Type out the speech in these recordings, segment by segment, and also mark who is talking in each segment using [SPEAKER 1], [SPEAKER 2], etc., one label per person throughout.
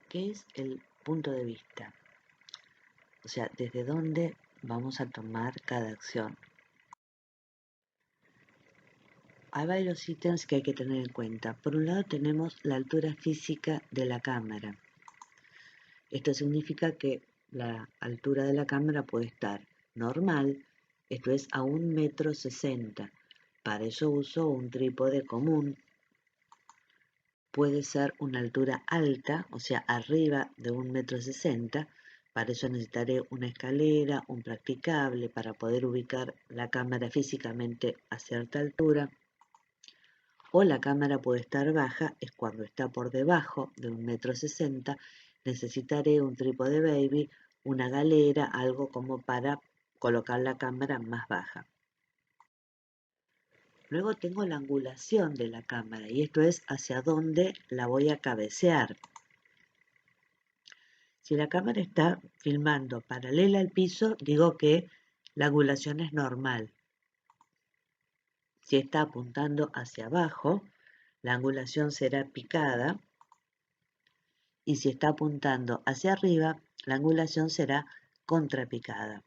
[SPEAKER 1] ¿Qué es el punto de vista? O sea, desde dónde vamos a tomar cada acción. Hay varios ítems que hay que tener en cuenta. Por un lado tenemos la altura física de la cámara. Esto significa que la altura de la cámara puede estar normal, esto es a 1,60 m. Para eso uso un trípode común. Puede ser una altura alta, o sea, arriba de 1,60 m. Para eso necesitaré una escalera, un practicable para poder ubicar la cámara físicamente a cierta altura. O la cámara puede estar baja, es cuando está por debajo de 1,60 m. Necesitaré un trípode baby, una galera, algo como para colocar la cámara más baja. Luego tengo la angulación de la cámara y esto es hacia dónde la voy a cabecear. Si la cámara está filmando paralela al piso, digo que la angulación es normal. Si está apuntando hacia abajo, la angulación será picada. Y si está apuntando hacia arriba, la angulación será contrapicada.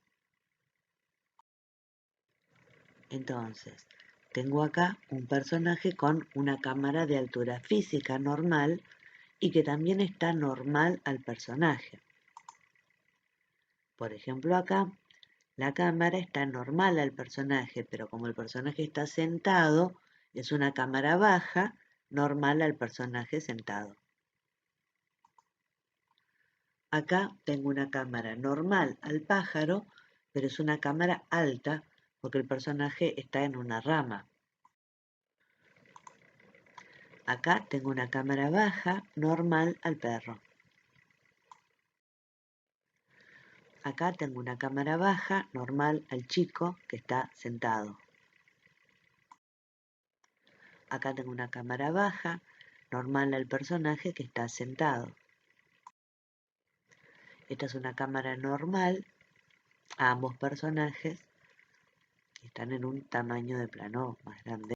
[SPEAKER 1] Entonces, tengo acá un personaje con una cámara de altura física normal y que también está normal al personaje. Por ejemplo, acá la cámara está normal al personaje, pero como el personaje está sentado, es una cámara baja, normal al personaje sentado. Acá tengo una cámara normal al pájaro, pero es una cámara alta porque el personaje está en una rama. Acá tengo una cámara baja, normal al perro. Acá tengo una cámara baja, normal al chico que está sentado. Acá tengo una cámara baja, normal al personaje que está sentado. Esta es una cámara normal a ambos personajes que están en un tamaño de plano más grande.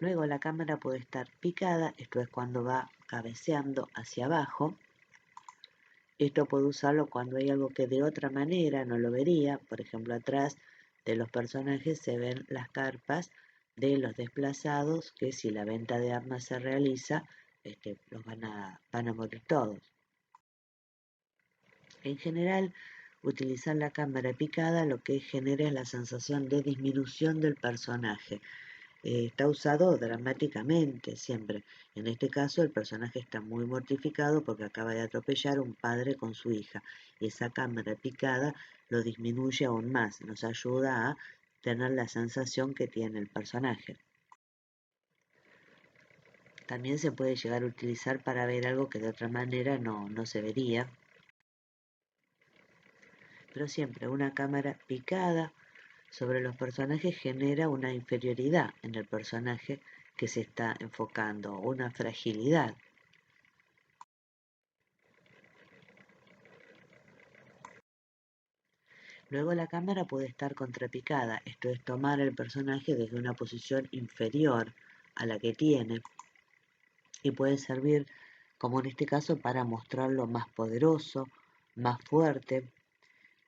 [SPEAKER 1] Luego la cámara puede estar picada, esto es cuando va cabeceando hacia abajo. Esto puedo usarlo cuando hay algo que de otra manera no lo vería. Por ejemplo, atrás de los personajes se ven las carpas de los desplazados que si la venta de armas se realiza, los van a morir todos. En general, utilizar la cámara picada lo que genera es la sensación de disminución del personaje. Está usado dramáticamente siempre. En este caso el personaje está muy mortificado porque acaba de atropellar a un padre con su hija. Esa cámara picada lo disminuye aún más, nos ayuda a tener la sensación que tiene el personaje. También se puede llegar a utilizar para ver algo que de otra manera no se vería. Pero siempre una cámara picada sobre los personajes genera una inferioridad en el personaje que se está enfocando, una fragilidad. Luego la cámara puede estar contrapicada, esto es tomar el personaje desde una posición inferior a la que tiene y puede servir, como en este caso, para mostrarlo más poderoso, más fuerte.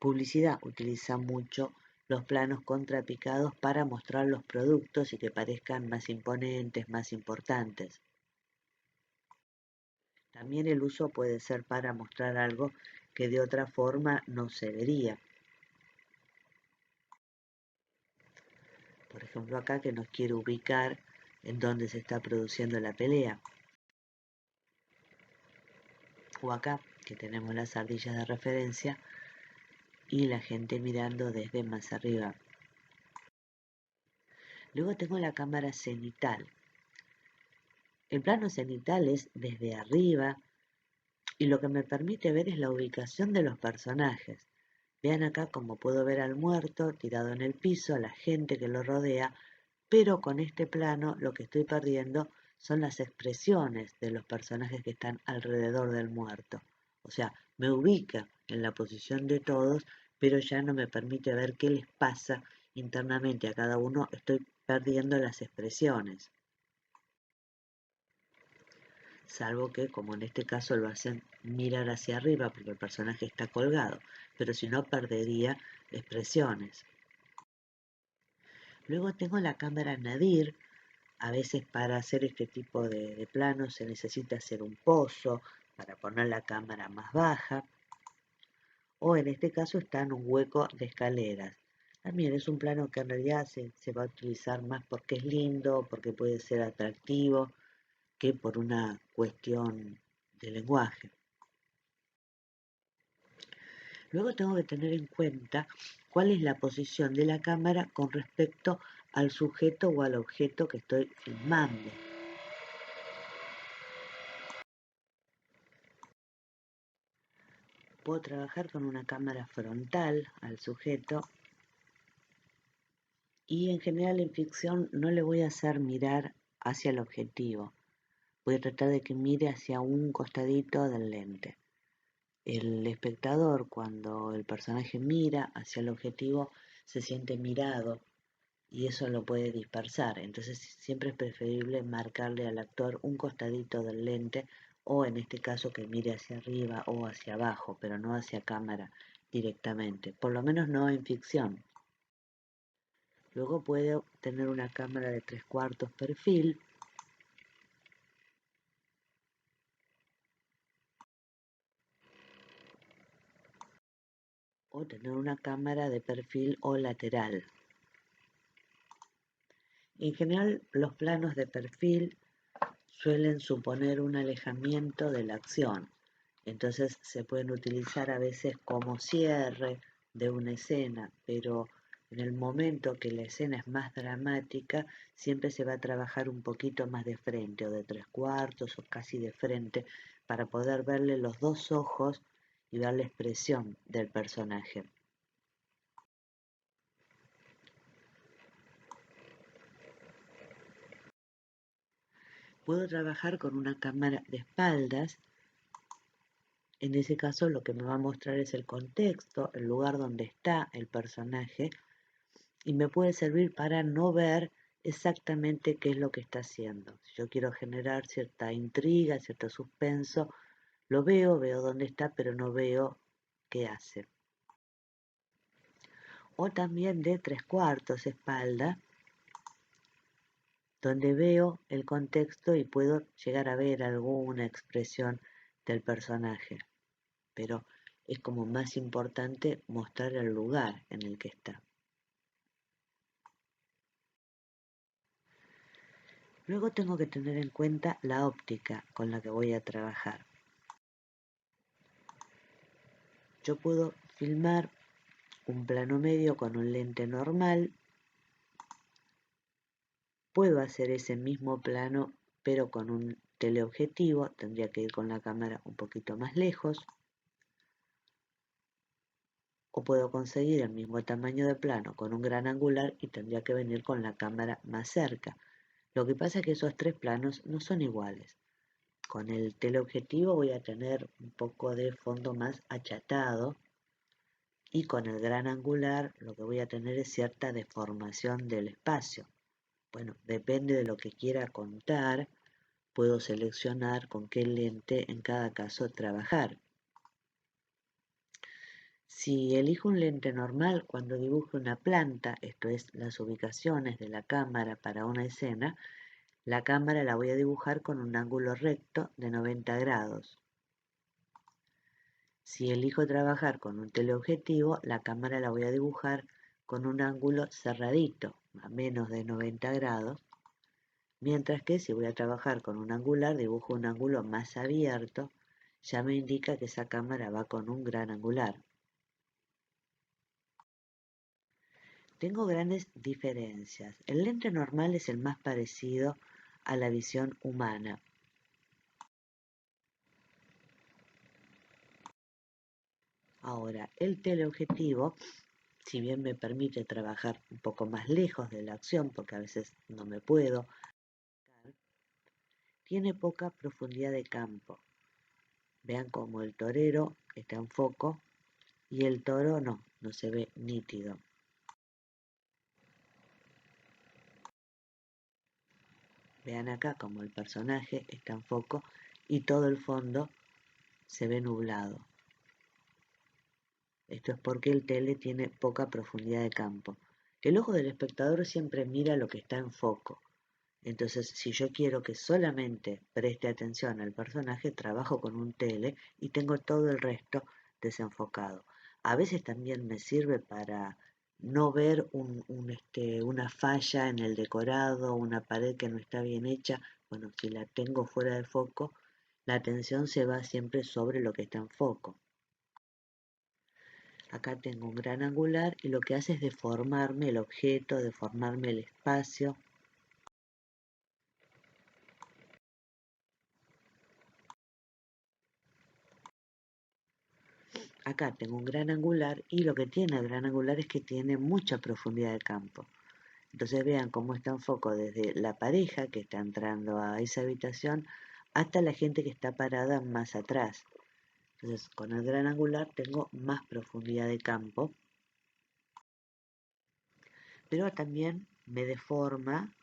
[SPEAKER 1] Publicidad utiliza mucho los planos contrapicados para mostrar los productos y que parezcan más imponentes, más importantes. También el uso puede ser para mostrar algo que de otra forma no se vería. Por ejemplo, acá que nos quiere ubicar en dónde se está produciendo la pelea. O acá que tenemos las ardillas de referencia y la gente mirando desde más arriba. Luego tengo la cámara cenital. El plano cenital es desde arriba y lo que me permite ver es la ubicación de los personajes. Vean acá como puedo ver al muerto tirado en el piso, a la gente que lo rodea, pero con este plano lo que estoy perdiendo son las expresiones de los personajes que están alrededor del muerto. O sea, me ubica en la posición de todos, pero ya no me permite ver qué les pasa internamente a cada uno, estoy perdiendo las expresiones. salvo que, como en este caso, lo hacen mirar hacia arriba porque el personaje está colgado, pero si no perdería expresiones. Luego tengo la cámara Nadir. A veces para hacer este tipo de planos se necesita hacer un pozo para poner la cámara más baja, o en este caso está en un hueco de escaleras. También es un plano que en realidad se va a utilizar más porque es lindo, porque puede ser atractivo, que por una cuestión de lenguaje. Luego tengo que tener en cuenta cuál es la posición de la cámara con respecto al sujeto o al objeto que estoy filmando. Puedo trabajar con una cámara frontal al sujeto y en general en ficción no le voy a hacer mirar hacia el objetivo. Voy a tratar de que mire hacia un costadito del lente. El espectador, cuando el personaje mira hacia el objetivo, se siente mirado y eso lo puede dispersar. Entonces siempre es preferible marcarle al actor un costadito del lente o en este caso que mire hacia arriba o hacia abajo, pero no hacia cámara directamente, por lo menos no en ficción. Luego puedo tener una cámara de 3/4 perfil o tener una cámara de perfil o lateral. En general, los planos de perfil suelen suponer un alejamiento de la acción, entonces se pueden utilizar a veces como cierre de una escena, pero en el momento que la escena es más dramática, siempre se va a trabajar un poquito más de frente o de 3/4 o casi de frente para poder verle los dos ojos y ver la expresión del personaje. Puedo trabajar con una cámara de espaldas. En ese caso lo que me va a mostrar es el contexto, el lugar donde está el personaje y me puede servir para no ver exactamente qué es lo que está haciendo. Si yo quiero generar cierta intriga, cierto suspenso, lo veo dónde está, pero no veo qué hace. O también de 3/4 espalda, donde veo el contexto y puedo llegar a ver alguna expresión del personaje. Pero es como más importante mostrar el lugar en el que está. Luego tengo que tener en cuenta la óptica con la que voy a trabajar. Yo puedo filmar un plano medio con un lente normal. Puedo hacer ese mismo plano pero con un teleobjetivo. Tendría que ir con la cámara un poquito más lejos. O puedo conseguir el mismo tamaño de plano con un gran angular y tendría que venir con la cámara más cerca. Lo que pasa es que esos tres planos no son iguales. Con el teleobjetivo voy a tener un poco de fondo más achatado y con el gran angular lo que voy a tener es cierta deformación del espacio. Bueno, depende de lo que quiera contar, puedo seleccionar con qué lente en cada caso trabajar. Si elijo un lente normal cuando dibujo una planta, esto es las ubicaciones de la cámara para una escena, la cámara la voy a dibujar con un ángulo recto de 90 grados. Si elijo trabajar con un teleobjetivo, la cámara la voy a dibujar con un ángulo cerradito, a menos de 90 grados, mientras que si voy a trabajar con un angular, dibujo un ángulo más abierto, ya me indica que esa cámara va con un gran angular. Tengo grandes diferencias. El lente normal es el más parecido a la visión humana. Ahora, el teleobjetivo, si bien me permite trabajar un poco más lejos de la acción, porque a veces no me puedo, tiene poca profundidad de campo. Vean como el torero está en foco y el toro no se ve nítido. Vean acá como el personaje está en foco y todo el fondo se ve nublado. Esto es porque el tele tiene poca profundidad de campo. El ojo del espectador siempre mira lo que está en foco. Entonces, si yo quiero que solamente preste atención al personaje, trabajo con un tele y tengo todo el resto desenfocado. A veces también me sirve para no ver una falla en el decorado, una pared que no está bien hecha. Bueno, si la tengo fuera de foco, la atención se va siempre sobre lo que está en foco. Acá tengo un gran angular y lo que hace es deformarme el objeto, deformarme el espacio. Acá tengo un gran angular y lo que tiene el gran angular es que tiene mucha profundidad de campo. Entonces vean cómo está en foco desde la pareja que está entrando a esa habitación hasta la gente que está parada más atrás. Entonces con el gran angular tengo más profundidad de campo, pero también me deforma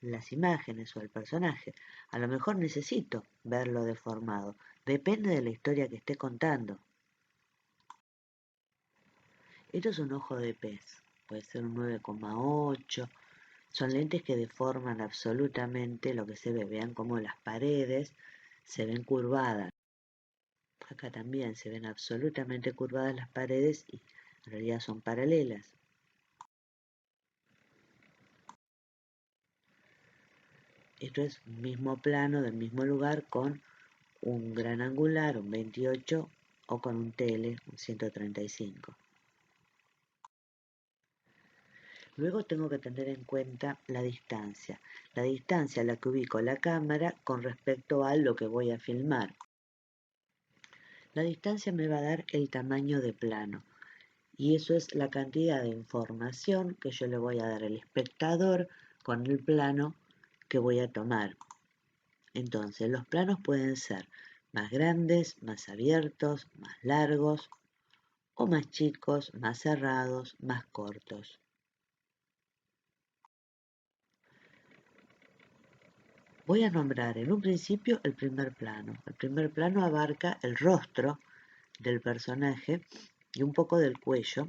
[SPEAKER 1] las imágenes o el personaje. A lo mejor necesito verlo deformado, depende de la historia que esté contando. Esto es un ojo de pez, puede ser un 9,8. Son lentes que deforman absolutamente lo que se ve. Vean cómo las paredes se ven curvadas. Acá también se ven absolutamente curvadas las paredes y en realidad son paralelas. Esto es mismo plano del mismo lugar con un gran angular, un 28 o con un tele, un 135. Luego tengo que tener en cuenta la distancia a la que ubico la cámara con respecto a lo que voy a filmar. La distancia me va a dar el tamaño de plano y eso es la cantidad de información que yo le voy a dar al espectador con el plano que voy a tomar. Entonces los planos pueden ser más grandes, más abiertos, más largos o más chicos, más cerrados, más cortos. Voy a nombrar en un principio el primer plano. El primer plano abarca el rostro del personaje y un poco del cuello,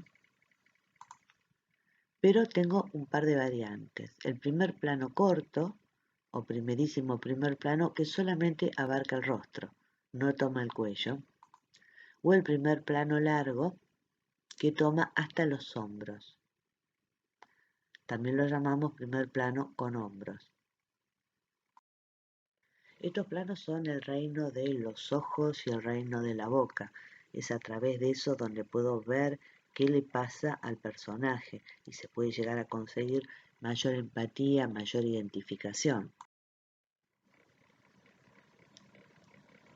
[SPEAKER 1] pero tengo un par de variantes. El primer plano corto o primerísimo primer plano que solamente abarca el rostro, no toma el cuello, o el primer plano largo que toma hasta los hombros. También lo llamamos primer plano con hombros. Estos planos son el reino de los ojos y el reino de la boca. Es a través de eso donde puedo ver qué le pasa al personaje y se puede llegar a conseguir mayor empatía, mayor identificación.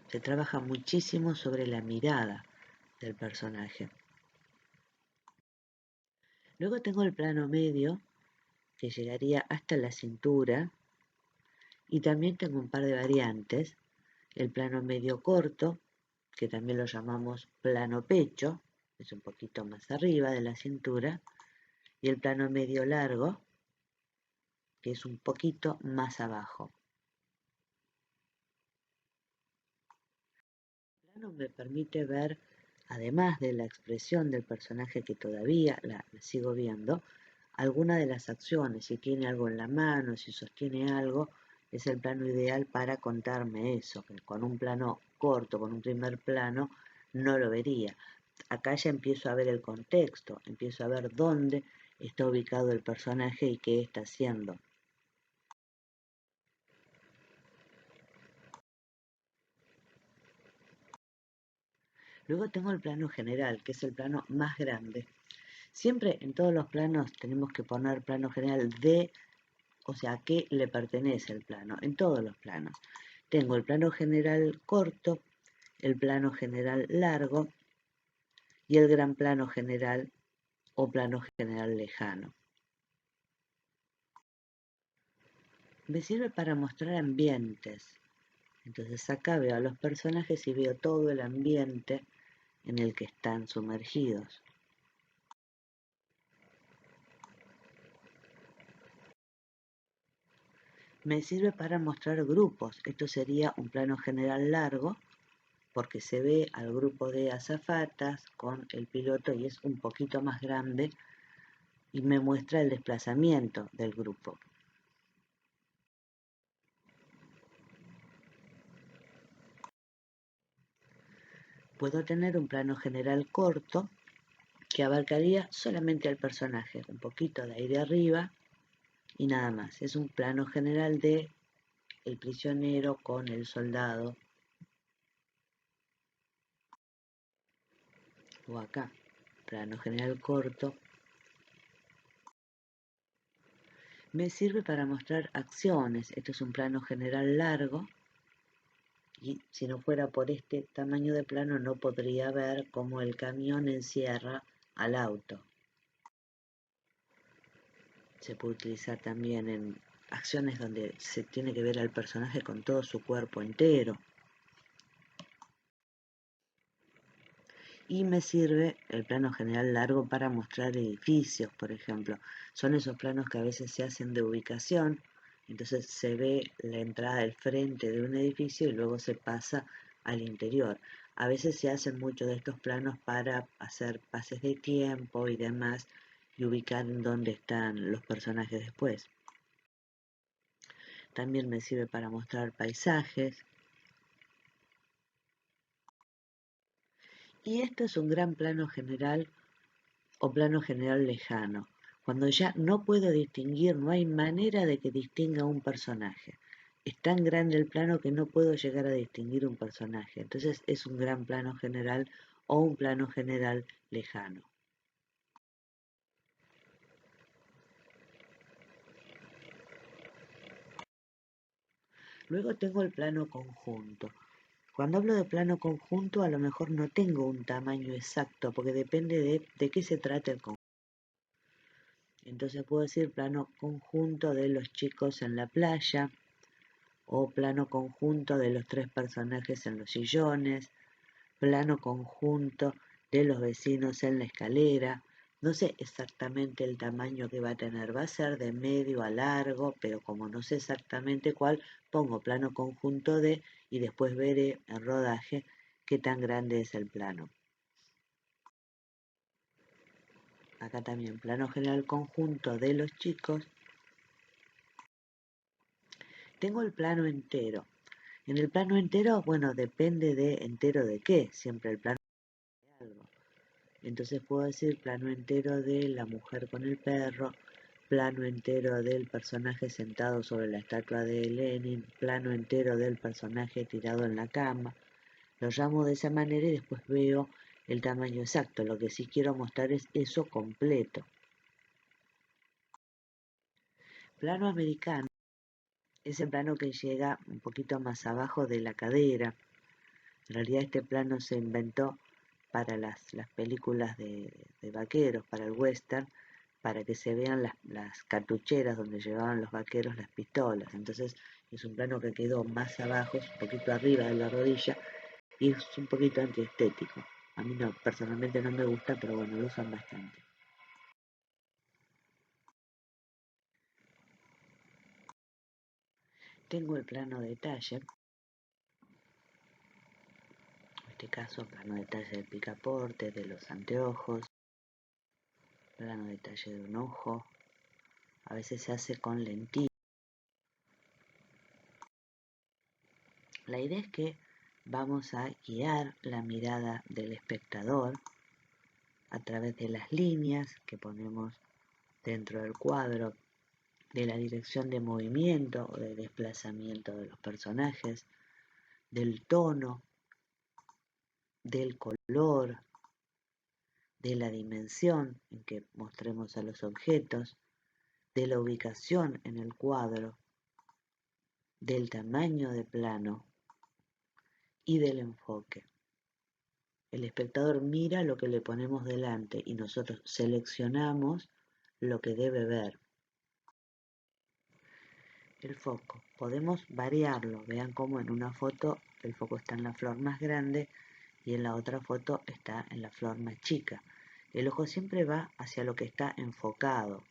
[SPEAKER 1] Se trabaja muchísimo sobre la mirada del personaje. Luego tengo el plano medio, que llegaría hasta la cintura, y también tengo un par de variantes. El plano medio corto, que también lo llamamos plano pecho, es un poquito más arriba de la cintura, y el plano medio largo, que es un poquito más abajo. El plano me permite ver, además de la expresión del personaje que todavía la sigo viendo, alguna de las acciones, si tiene algo en la mano, si sostiene algo, es el plano ideal para contarme eso, que con un plano corto, con un primer plano, no lo vería. Acá ya empiezo a ver el contexto, empiezo a ver dónde está ubicado el personaje y qué está haciendo. Luego tengo el plano general, que es el plano más grande. Siempre en todos los planos tenemos que poner plano general de, o sea, a qué le pertenece el plano, en todos los planos. Tengo el plano general corto, el plano general largo y el gran plano general o plano general lejano. Me sirve para mostrar ambientes. Entonces acá veo a los personajes y veo todo el ambiente en el que están sumergidos. Me sirve para mostrar grupos. Esto sería un plano general largo porque se ve al grupo de azafatas con el piloto y es un poquito más grande y me muestra el desplazamiento del grupo. Puedo tener un plano general corto que abarcaría solamente al personaje, un poquito de ahí de arriba y nada más. Es un plano general de el prisionero con el soldado. O acá, plano general corto. Me sirve para mostrar acciones. Esto es un plano general largo. Y si no fuera por este tamaño de plano no podría ver cómo el camión encierra al auto. Se puede utilizar también en acciones donde se tiene que ver al personaje con todo su cuerpo entero. Y me sirve el plano general largo para mostrar edificios, por ejemplo. Son esos planos que a veces se hacen de ubicación, entonces se ve la entrada del frente de un edificio y luego se pasa al interior. A veces se hacen muchos de estos planos para hacer pases de tiempo y demás y ubicar en dónde están los personajes después. También me sirve para mostrar paisajes. Y esto es un gran plano general o plano general lejano, cuando ya no puedo distinguir, no hay manera de que distinga un personaje. Es tan grande el plano que no puedo llegar a distinguir un personaje. Entonces es un gran plano general o un plano general lejano. Luego tengo el plano conjunto. Cuando hablo de plano conjunto, a lo mejor no tengo un tamaño exacto, porque depende de qué se trata el conjunto. Entonces puedo decir plano conjunto de los chicos en la playa, o plano conjunto de los tres personajes en los sillones, plano conjunto de los vecinos en la escalera. No sé exactamente el tamaño que va a tener, va a ser de medio a largo, pero como no sé exactamente cuál, pongo plano conjunto de y después veré en rodaje qué tan grande es el plano. Acá también plano general conjunto de los chicos. Tengo el plano entero. En el plano entero, bueno, depende de entero de qué, siempre el plano de algo. Entonces puedo decir plano entero de la mujer con el perro, plano entero del personaje sentado sobre la estatua de Lenin, plano entero del personaje tirado en la cama. Lo llamo de esa manera y después veo el tamaño exacto. Lo que sí quiero mostrar es eso completo. Plano americano es el plano que llega un poquito más abajo de la cadera. En realidad este plano se inventó para las películas de vaqueros, para el western, para que se vean las cartucheras donde llevaban los vaqueros las pistolas. Entonces es un plano que quedó más abajo, es un poquito arriba de la rodilla y es un poquito antiestético. A mí no, personalmente no me gusta, pero bueno, lo usan bastante. Tengo el plano detalle, en este caso plano detalle del picaporte, de los anteojos, plano detalle de un ojo, a veces se hace con lentillas. La idea es que vamos a guiar la mirada del espectador a través de las líneas que ponemos dentro del cuadro, de la dirección de movimiento o de desplazamiento de los personajes, del tono, del color, de la dimensión en que mostremos a los objetos, de la ubicación en el cuadro, del tamaño de plano y del enfoque. El espectador mira lo que le ponemos delante y nosotros seleccionamos lo que debe ver. El foco, podemos variarlo. Vean cómo en una foto el foco está en la flor más grande y en la otra foto está en la flor más chica. El ojo siempre va hacia lo que está enfocado.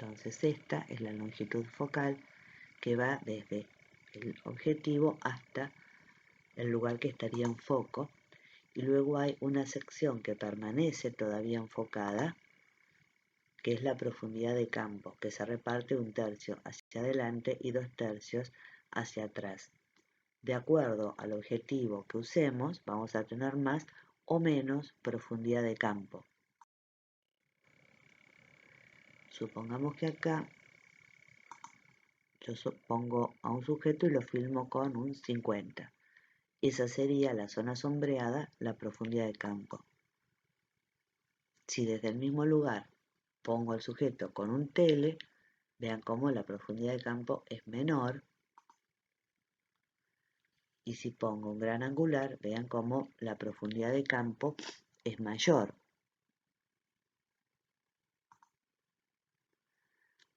[SPEAKER 1] Entonces esta es la longitud focal que va desde el objetivo hasta el lugar que estaría en foco, y luego hay una sección que permanece todavía enfocada, que es la profundidad de campo, que se reparte 1/3 hacia adelante y 2/3 hacia atrás. De acuerdo al objetivo que usemos, vamos a tener más o menos profundidad de campo. Supongamos que acá yo pongo a un sujeto y lo filmo con un 50. Esa sería la zona sombreada, la profundidad de campo. Si desde el mismo lugar pongo al sujeto con un tele, vean cómo la profundidad de campo es menor. Y si pongo un gran angular, vean cómo la profundidad de campo es mayor.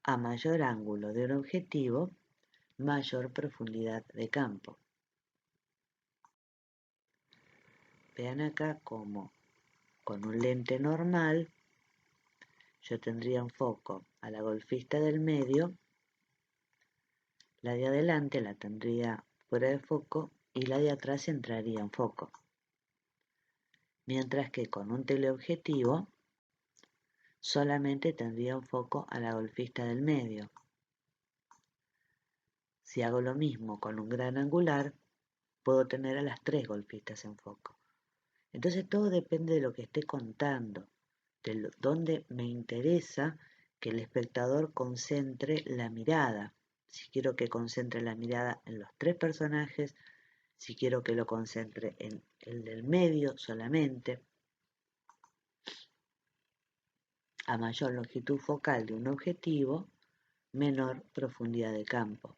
[SPEAKER 1] A mayor ángulo del objetivo, mayor profundidad de campo. Vean acá cómo con un lente normal yo tendría un foco a la golfista del medio, la de adelante la tendría fuera de foco y la de atrás entraría en foco. Mientras que con un teleobjetivo solamente tendría un foco a la golfista del medio. Si hago lo mismo con un gran angular, puedo tener a las 3 golfistas en foco. Entonces todo depende de lo que esté contando, de dónde me interesa que el espectador concentre la mirada. Si quiero que concentre la mirada en los 3 personajes, si quiero que lo concentre en el del medio solamente. A mayor longitud focal de un objetivo, menor profundidad de campo.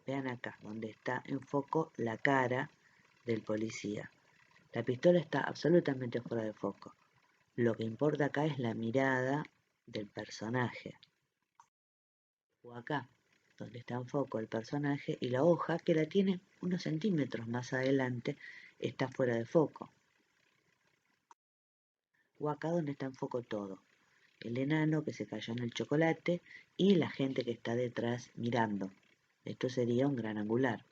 [SPEAKER 1] Vean acá, donde está en foco la cara del policía. La pistola está absolutamente fuera de foco. Lo que importa acá es la mirada del personaje. O acá, donde está en foco el personaje, y la hoja, que la tiene unos centímetros más adelante, está fuera de foco. O acá donde está en foco todo. El enano que se cayó en el chocolate y la gente que está detrás mirando. Esto sería un gran angular.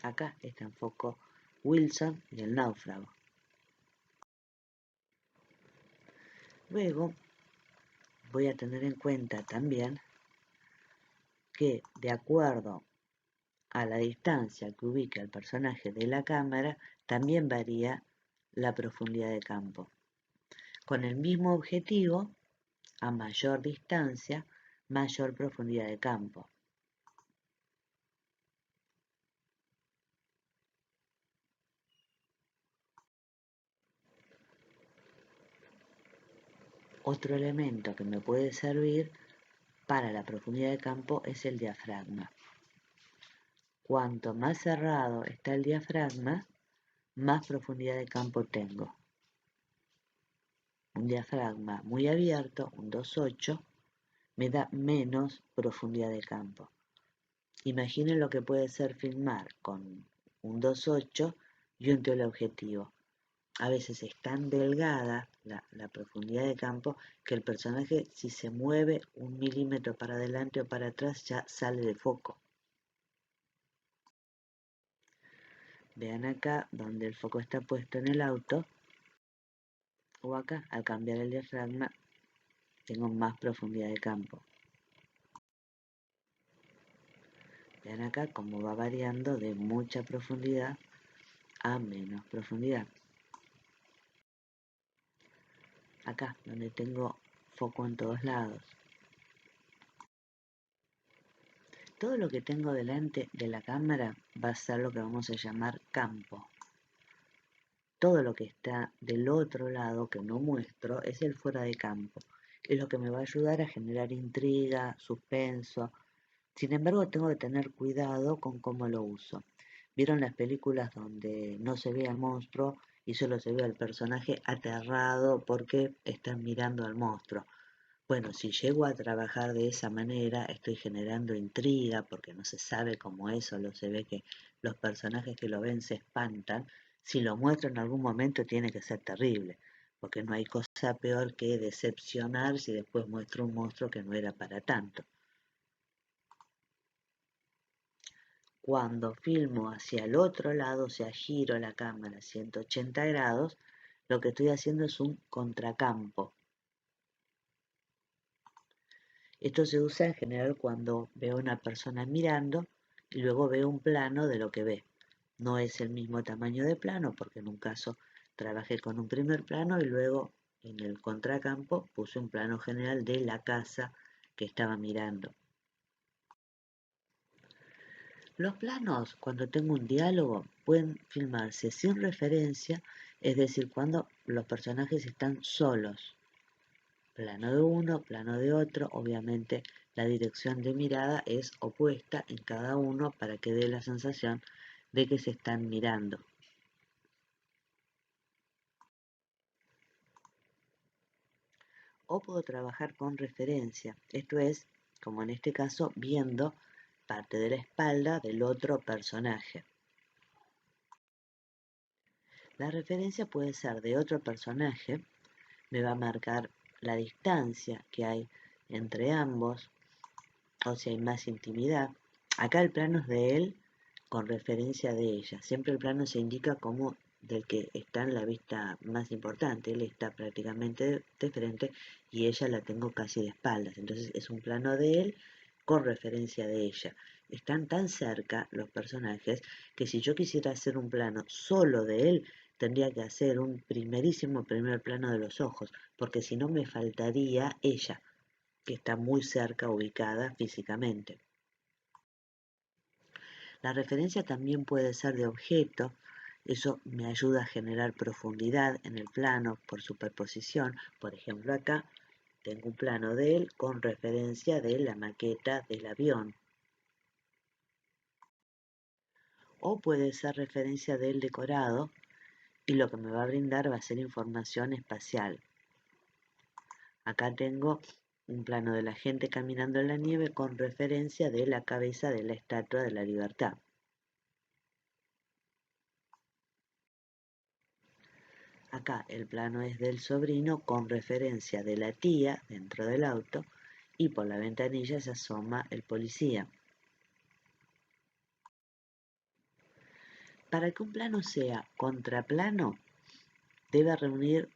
[SPEAKER 1] Acá está en foco Wilson y el náufrago. Luego voy a tener en cuenta también que de acuerdo a la distancia que ubica el personaje de la cámara, también varía la profundidad de campo. Con el mismo objetivo, a mayor distancia, mayor profundidad de campo. Otro elemento que me puede servir para la profundidad de campo es el diafragma. Cuanto más cerrado está el diafragma, más profundidad de campo tengo. Un diafragma muy abierto, un 2.8, me da menos profundidad de campo. Imaginen lo que puede ser filmar con un 2.8 y un teleobjetivo. A veces es tan delgada la profundidad de campo que el personaje, si se mueve 1 milímetro para adelante o para atrás, ya sale de foco. Vean acá donde el foco está puesto en el auto, o acá, al cambiar el diafragma, tengo más profundidad de campo. Vean acá cómo va variando de mucha profundidad a menos profundidad. Acá, donde tengo foco en todos lados. Todo lo que tengo delante de la cámara va a ser lo que vamos a llamar campo. Todo lo que está del otro lado que no muestro es el fuera de campo. Es lo que me va a ayudar a generar intriga, suspenso. Sin embargo, tengo que tener cuidado con cómo lo uso. ¿Vieron las películas donde no se ve al monstruo y solo se ve al personaje aterrado porque están mirando al monstruo? Bueno, si llego a trabajar de esa manera, estoy generando intriga porque no se sabe cómo es, solo se ve que los personajes que lo ven se espantan. Si lo muestro en algún momento tiene que ser terrible, porque no hay cosa peor que decepcionar si después muestro un monstruo que no era para tanto. Cuando filmo hacia el otro lado, o sea, giro la cámara 180 grados, lo que estoy haciendo es un contracampo. Esto se usa en general cuando veo a una persona mirando y luego veo un plano de lo que ve. No es el mismo tamaño de plano porque en un caso trabajé con un primer plano y luego en el contracampo puse un plano general de la casa que estaba mirando. Los planos, cuando tengo un diálogo, pueden filmarse sin referencia, es decir, cuando los personajes están solos. Plano de uno, plano de otro, obviamente la dirección de mirada es opuesta en cada uno para que dé la sensación de que se están mirando. O puedo trabajar con referencia, esto es, como en este caso, viendo parte de la espalda del otro personaje. La referencia puede ser de otro personaje, me va a marcar la distancia que hay entre ambos, o si hay más intimidad. Acá el plano es de él con referencia de ella. Siempre el plano se indica como del que está en la vista más importante. Él está prácticamente de frente y ella la tengo casi de espaldas. Entonces es un plano de él con referencia de ella. Están tan cerca los personajes que si yo quisiera hacer un plano solo de él, tendría que hacer un primerísimo primer plano de los ojos, porque si no me faltaría ella, que está muy cerca ubicada físicamente. La referencia también puede ser de objeto, eso me ayuda a generar profundidad en el plano por superposición. Por ejemplo, acá tengo un plano de él con referencia de la maqueta del avión. O puede ser referencia del decorado y lo que me va a brindar va a ser información espacial. Acá tengo un plano de la gente caminando en la nieve con referencia de la cabeza de la Estatua de la Libertad. Acá el plano es del sobrino con referencia de la tía dentro del auto y por la ventanilla se asoma el policía. Para que un plano sea contraplano, debe reunir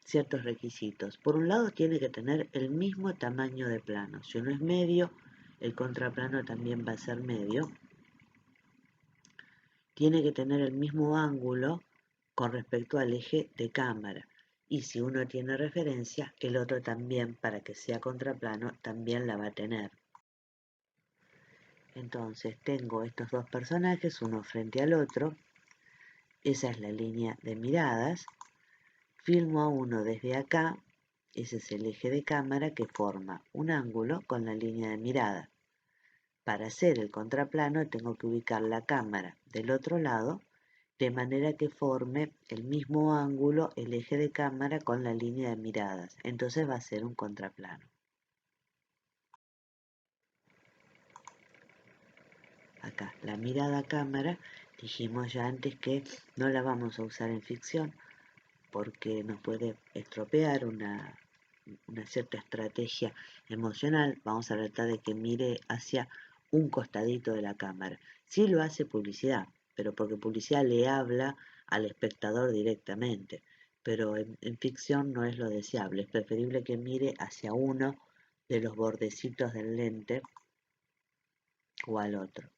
[SPEAKER 1] ciertos requisitos. Por un lado, tiene que tener el mismo tamaño de plano. Si uno es medio, el contraplano también va a ser medio. Tiene que tener el mismo ángulo con respecto al eje de cámara. Y si uno tiene referencia, el otro también, para que sea contraplano, también la va a tener. Entonces tengo estos dos personajes, uno frente al otro. Esa es la línea de miradas. Filmo a uno desde acá. Ese es el eje de cámara que forma un ángulo con la línea de mirada. Para hacer el contraplano tengo que ubicar la cámara del otro lado de manera que forme el mismo ángulo el eje de cámara con la línea de miradas. Entonces va a ser un contraplano. Acá, la mirada a cámara, dijimos ya antes que no la vamos a usar en ficción porque nos puede estropear una cierta estrategia emocional. Vamos a tratar de que mire hacia un costadito de la cámara. Sí lo hace publicidad, pero porque publicidad le habla al espectador directamente. Pero en ficción no es lo deseable. Es preferible que mire hacia uno de los bordecitos del lente o al otro.